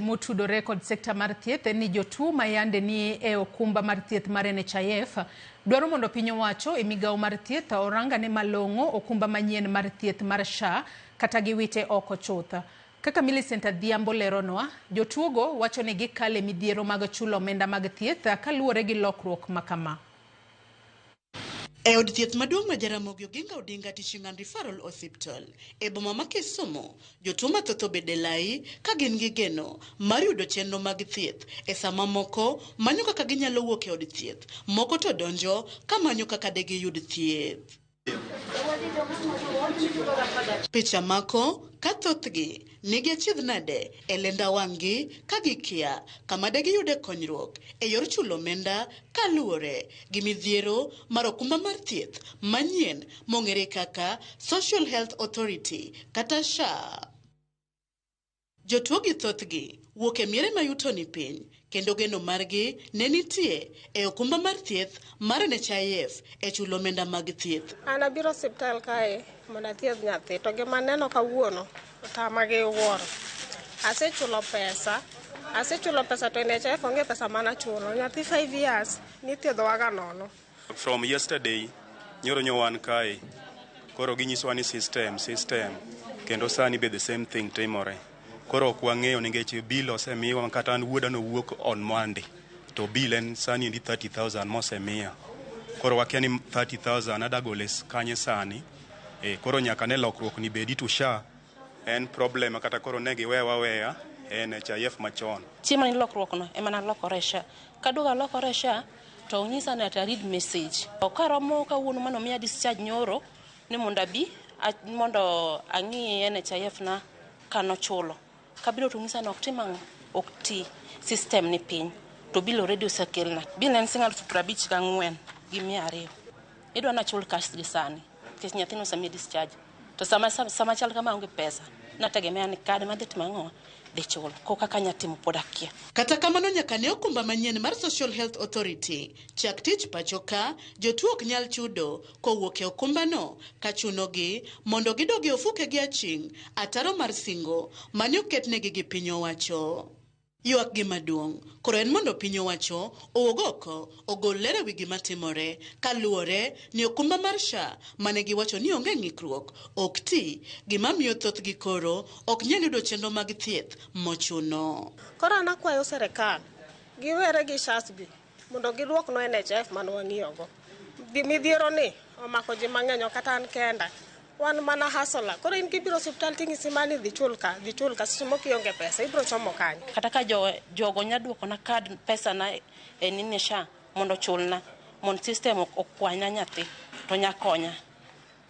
Motudore kod sekta mar thieth ni jotuo mayande ni e okumba mar thieth mar SHA dwaro mondo piny owacho e migawo mar thieth orangane malong'o okumba manyien mar thieth mar SHA kata giwite oko chuth. Kaka Millicent Adhiambo leronwa, jotuogo wacho ni gikale midhiero mag chulo omenda mag thieth kaluwore gi lokruok makama. E od thieth maduong' ma Ramogi odinga Teaching and Referral Hospital e boma ma Kisumu, jotuo mathoth obede lai ka gin gi geno mar yudo chenro mag thieth e sama moko manyo kaka ginyalo wuok e od thieth, moko to donjo ka manyo kaka de giyud thieth. Picha mako ka thothgi nigi achiedh nade e lenda wang'gi ka gikia kama de giyude konyruok e yor chulo omenda kaluwore gi midhiero mar okumba mar thieth manyien mong'ere kaka Social Health Authority kata SHA. Jotuo gi thothgi wuok e miere mayuto ni piny kendo geno margi ne nitie e okumba mar thieth mar SHA e chulo omenda mag thieth. Ana biro osiptal kae mondo thieth nyathi to gima neno kawuono tama gi wuoro. Asechulo pesa to NHIF onge pesa mana chulo. Nyathi 5 years ni thiedhowa ga nono. From yesterday nyoro nyowan kae koro ginyiswa ni system kendo sani be the same thing timore. Koro ok wang'eyo nikech bill osemiwa kata an wuoda no wuok on Monday to bill en sani ndi 30,000 mosemiya. Koro wakia ni 30,000 adagoles kanye sani. Koro nyaka ne lokruok ni bedi to SHA en problem kata koro ne giweya NHIF machon. Chiema ni lokruok no ema na lokore SHA. Kaduga lokore SHA to unyisa na ta read message. Okaromo kawuono mano miya discharge nyoro ni mondo ang'i NHIF na kano chulo. Kabilo tungisa na okti system ni piny to bilo radio sakelna bil en singa 54 gi 200 idwa na chul cash gi sani kech nyathino sami discharge to sama chal kama onge pesa nategemea ni kade madhi timang'o dhi chulo koka kanya timo podakia. Kata kamano nyaka ne okumba manyien mar Social Health Authority chak tich pachoka jotuo ok nyal chudo kowuok e okumba no ka chunogi mondo gidogi ofuke gi aching' ataro mar singo mane oketnegi gi piny owacho. Yuak gi maduong' koro en mondo piny owacho owuog ogol lere wi gima timore kaluwore ni okumba mar SHA mane giwacho ni onge ng'ikruok ok ti gima miyo thoth gi koro ok nyal yudo chenro mag thieth mochuno. Koro anakwayo serikal giwere gi SHA mondo giduok no NHIF man wang'iyogo. Midhiero ni omako ji mang'eny kata an kenda. Wan mana hasola. Koro in kibiro osiptal ting'isi mani dhi chul ka seche moko ionge pesa ibiro chomo kanyo. Kata ka jogo nyaduoko na kad pesa na nini SHA mondo chulna mondo system okwanya nyathi to nyakonya.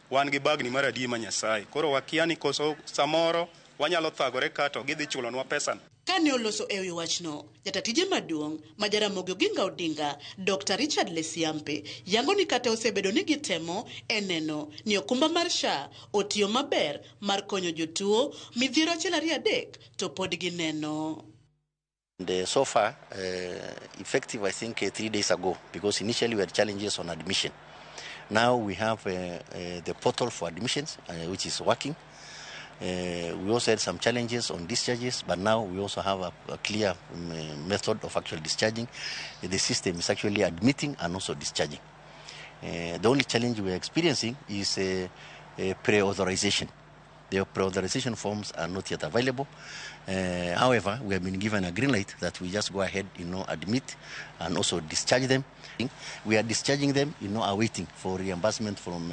Wan gi bagni mar adiema Nyasaye. Koro wakia ni koso samoro wanyalo thagore kato gidhi chulonwa pesa. Kane oloso ewi wachno, jatatije maduong' ma Ramogi odinga Dr. Richard Lesiampe yango ni kata osebedo ni gitemo eneno ni okumba mar SHA otiyo maber mar konyo jotuo midhiero 1-2 to pod gineno. And so far, effective I think 3 days ago, because initially we had challenges on admission. Now we have the portal for admissions, which is working. We also had some challenges on discharges, but now we also have a clear method of actual discharging. The system is actually admitting and also discharging. The only challenge we are experiencing is pre-authorization. The pre-authorization forms are not yet available. However, we have been given a green light that we just go ahead, admit and also discharge them. We are discharging them, awaiting for reimbursement from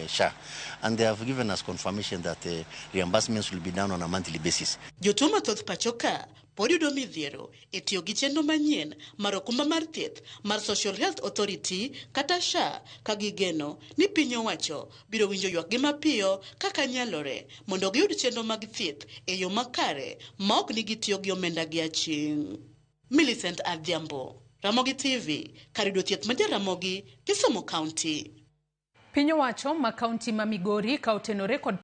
SHA. And they have given us confirmation that reimbursements will be done on a monthly basis. Jotuo mathoth pachoka pod yudo midhiero e tiyo gi chenro manyien mar okumba mar thieth mar Social Health Authority kata SHA ka gigeno ni piny owacho biro winjo ywak gi mapiyo kaka nyalore mondo giyud chenro mag thieth e yo makare ma ok ni gitiyo gi omenda gi aching'. Millicent Adhiambo, Ramogi TV, kar yudo thieth ma Ramogi, Kisumu County. Piny owacho ma kaunti ma Migori ka otenore kod